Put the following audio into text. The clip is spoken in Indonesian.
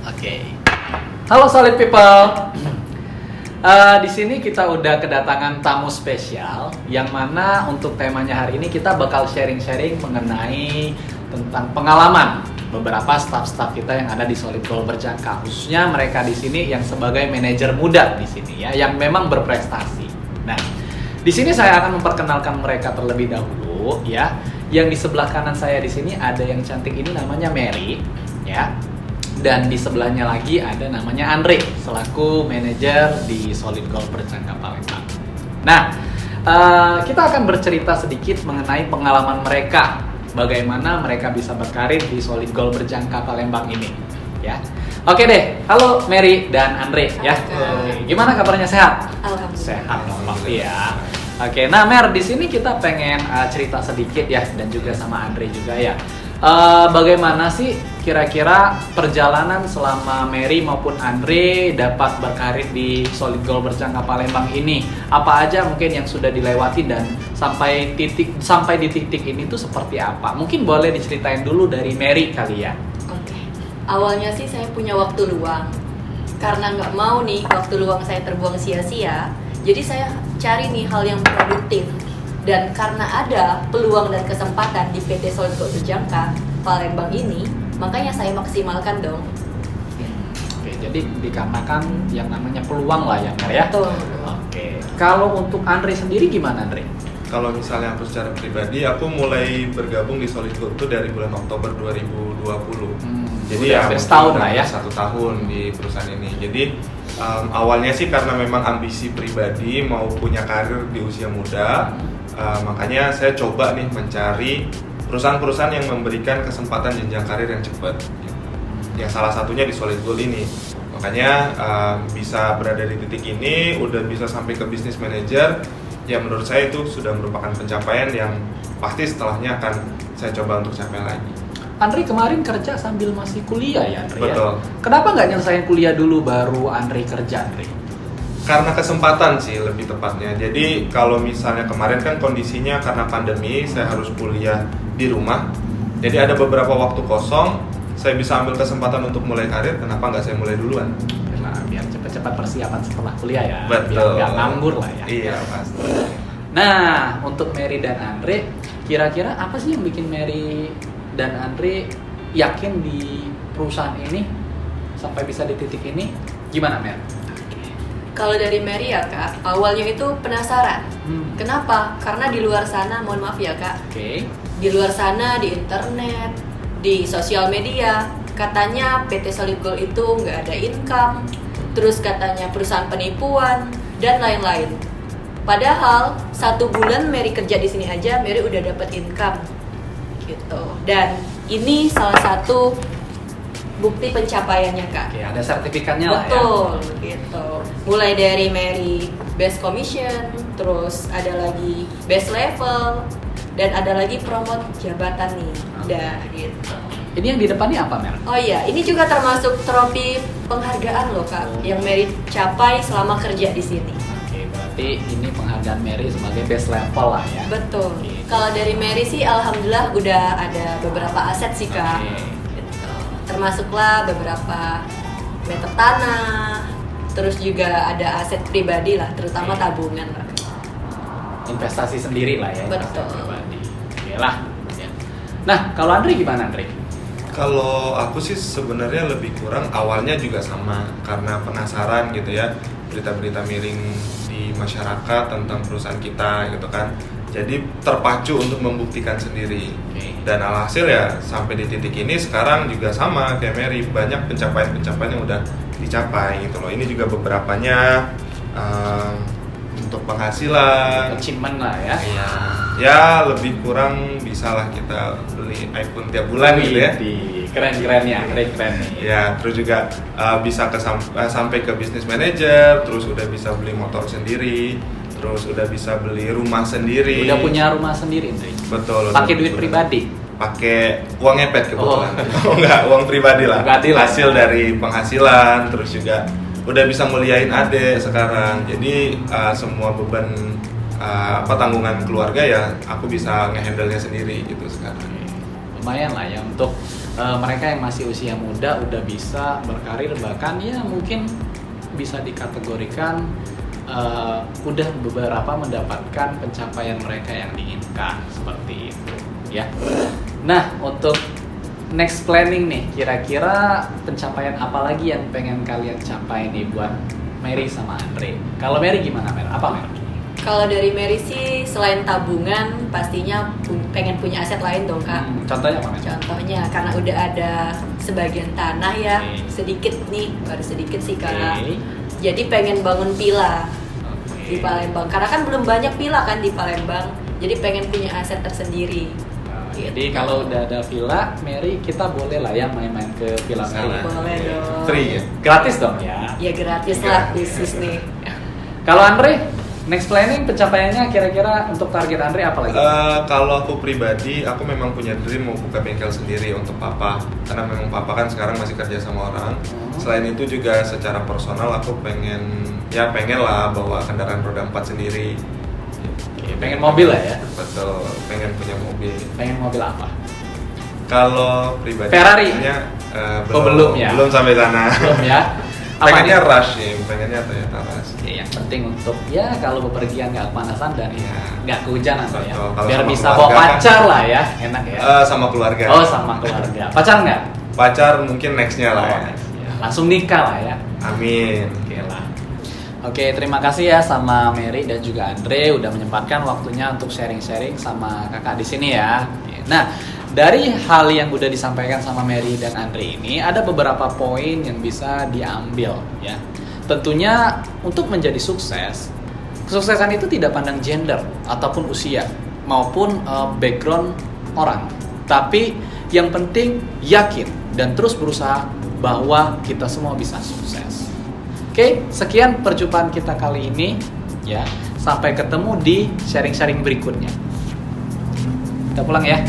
Oke. Halo Solid People. Di sini kita udah kedatangan tamu spesial yang mana untuk temanya hari ini kita bakal sharing-sharing mengenai tentang pengalaman beberapa staff-staff kita yang ada di Solid Gold Berjangka, khususnya mereka di sini yang sebagai manajer muda di sini ya, yang memang berprestasi. Nah, di sini saya akan memperkenalkan mereka terlebih dahulu ya. Yang di sebelah kanan saya di sini ada yang cantik ini namanya Mary ya. Dan di sebelahnya lagi ada namanya Andre selaku manajer di Solid Gold Berjangka Palembang. Nah, kita akan bercerita sedikit mengenai pengalaman mereka, bagaimana mereka bisa berkarir di Solid Gold Berjangka Palembang ini, ya. Oke deh, halo Mary dan Andre ya. Gimana kabarnya, sehat? Alhamdulillah. Sehat dong, ya. Oke, nah Mer, di sini kita pengen cerita sedikit ya, dan juga sama Andre juga ya. Bagaimana sih kira-kira perjalanan selama Mary maupun Andre dapat berkarir di Solid Gold Berjangka Palembang ini? Apa aja mungkin yang sudah dilewati dan sampai di titik ini tuh seperti apa? Mungkin boleh diceritain dulu dari Mary kali ya. Oke. Awalnya sih saya punya waktu luang. Karena nggak mau nih waktu luang saya terbuang sia-sia, jadi saya cari nih hal yang produktif. Dan karena ada peluang dan kesempatan di PT Solid Gold Berjangka Palembang ini, makanya saya maksimalkan dong. Oke, jadi dikarenakan yang namanya peluang lah ya, Mer ya. Betul. Oke. Kalau untuk Andre sendiri gimana, Andre? Kalau misalnya aku secara pribadi, aku mulai bergabung di Solid Gold itu dari bulan Oktober 2020. Jadi ya hampir setahun lah ya. 1 tahun di perusahaan ini. Jadi awalnya sih karena memang ambisi pribadi mau punya karir di usia muda. Makanya saya coba nih mencari perusahaan-perusahaan yang memberikan kesempatan jenjang karir yang cepat. Yang salah satunya di Solid Gold ini. Makanya bisa berada di titik ini, udah bisa sampai ke business manager. Ya menurut saya itu sudah merupakan pencapaian yang pasti setelahnya akan saya coba untuk capai lagi. Andre kemarin kerja sambil masih kuliah ya, Andre? Betul. Ya? Kenapa nggak nyelesain kuliah dulu baru Andre kerja, Andre? Karena kesempatan sih lebih tepatnya. Jadi kalau misalnya kemarin kan kondisinya karena pandemi, saya harus kuliah di rumah. Jadi ada beberapa waktu kosong, saya bisa ambil kesempatan untuk mulai karir. Kenapa nggak saya mulai duluan? Nah, biar cepat-cepat persiapan setelah kuliah ya. Betul. Biar nggak nganggur lah ya. Iya pasti. Nah, untuk Mary dan Andre, kira-kira apa sih yang bikin Mary dan Andre yakin di perusahaan ini sampai bisa di titik ini? Gimana, Mer? Kalau dari Mary ya Kak, awalnya itu penasaran. Kenapa? Karena di luar sana, mohon maaf ya Kak, Oke. di luar sana, di internet, di sosial media, katanya PT Solid Gold itu nggak ada income, terus katanya perusahaan penipuan, dan lain-lain. Padahal 1 bulan Mary kerja di sini aja, Mary udah dapat income, gitu. Dan ini salah satu bukti pencapaiannya Kak. Oke, ada sertifikatnya lah ya. Betul, gitu. Mulai dari Mary best commission, terus ada lagi best level, dan ada lagi promote jabatan nih. Udah gitu. Ini yang di depannya apa, Mer? Oh iya, ini juga termasuk trofi penghargaan loh Kak, yang Mary capai selama kerja di sini. Oke, berarti ini penghargaan Mary sebagai best level lah ya. Betul. Oke. Kalau dari Mary sih alhamdulillah udah ada beberapa aset sih Kak. Oke. Gitu. Termasuklah beberapa meter tanah, terus juga ada aset pribadi lah, terutama tabungan lah. Investasi sendiri lah ya. Betul. Investasi pribadi. Oke lah. Ya. Nah, kalau Andre gimana, Andre? Kalau aku sih sebenarnya lebih kurang awalnya juga sama karena penasaran gitu ya, berita-berita miring di masyarakat tentang perusahaan kita gitu kan. Jadi terpacu untuk membuktikan sendiri. Dan alhasil ya sampai di titik ini sekarang juga sama kayak Mary, banyak pencapaian-pencapaian yang udah dicapai gitu loh. Ini juga beberapanya untuk penghasilan, Achievement lah ya. iya, ya lebih kurang bisalah kita beli iPhone tiap bulan gitu ya. Keren-keren ya, keren nih. Ya, terus juga bisa sampai ke business manager, terus udah bisa beli motor sendiri, terus udah bisa beli rumah sendiri. Udah punya rumah sendiri, Andre? Betul. Pakai duit pribadi? Pakai uang ngepet kebetulan. Oh enggak, uang pribadi lah. Pribadi lah. Hasil dari penghasilan, terus juga udah bisa muliain adek sekarang. Jadi semua beban tanggungan keluarga ya aku bisa ngehandle-nya sendiri gitu sekarang. Lumayan lah ya untuk mereka yang masih usia muda udah bisa berkarir, bahkan ya mungkin bisa dikategorikan udah beberapa mendapatkan pencapaian mereka yang diinginkan seperti itu ya. Nah, untuk next planning nih, kira-kira pencapaian apa lagi yang pengen kalian capai nih buat Mary sama Andre? Kalau Mary gimana, Mary? Apa Mary? Kalau dari Mary sih selain tabungan pastinya pengen punya aset lain dong Kak. Contohnya apa, Mary? Contohnya karena udah ada sebagian tanah ya, Oke. sedikit nih, baru sedikit sih Kak. Oke. Jadi pengen bangun villa Oke. di Palembang. Karena kan belum banyak villa kan di Palembang. Jadi pengen punya aset tersendiri. Nah, Gitu. jadi kalau udah ada villa, Mary kita boleh lah ya main-main ke villa Mary. Sana. Boleh dong. Free ya. Gratis dong ya. Ya gratis lah bisnis nih. Kalau Andre, next planning pencapaiannya kira-kira untuk target Andre apa lagi? Kalau aku pribadi, aku memang punya dream mau buka bengkel sendiri untuk papa. Karena memang papa kan sekarang masih kerja sama orang. Selain itu juga secara personal aku pengen lah bawa kendaraan roda 4 sendiri. Oke, pengen mobil lah ya? Betul, pengen punya mobil. Pengen mobil apa? Kalau pribadi Ferrari? pengennya, Oh, belum ya? Belum sampai sana. Belum ya? Pengennya nih? Rush sih, pengennya Toyota Rush. Oke, yang penting untuk ya kalau bepergian nggak kepanasan dan Iya. nggak kehujanan lah ya. Betul, kalau Biar sama bisa bawa keluarga kan- pacar lah ya, enak ya. Sama keluarga. Oh, sama keluarga. Pacar nggak? Pacar mungkin nextnya lah ya. Ya, langsung nikah lah ya. Amin. Oke lah. Oke, terima kasih ya sama Mary dan juga Andre udah menyempatkan waktunya untuk sharing-sharing sama kakak di sini ya. Oke. Nah, dari hal yang udah disampaikan sama Mary dan Andre ini ada beberapa poin yang bisa diambil ya. Tentunya untuk menjadi sukses, kesuksesan itu tidak pandang gender ataupun usia maupun background orang. Tapi yang penting yakin dan terus berusaha bahwa kita semua bisa sukses. Oke, sekian perjumpaan kita kali ini ya. Sampai ketemu di sharing-sharing berikutnya. Kita pulang ya.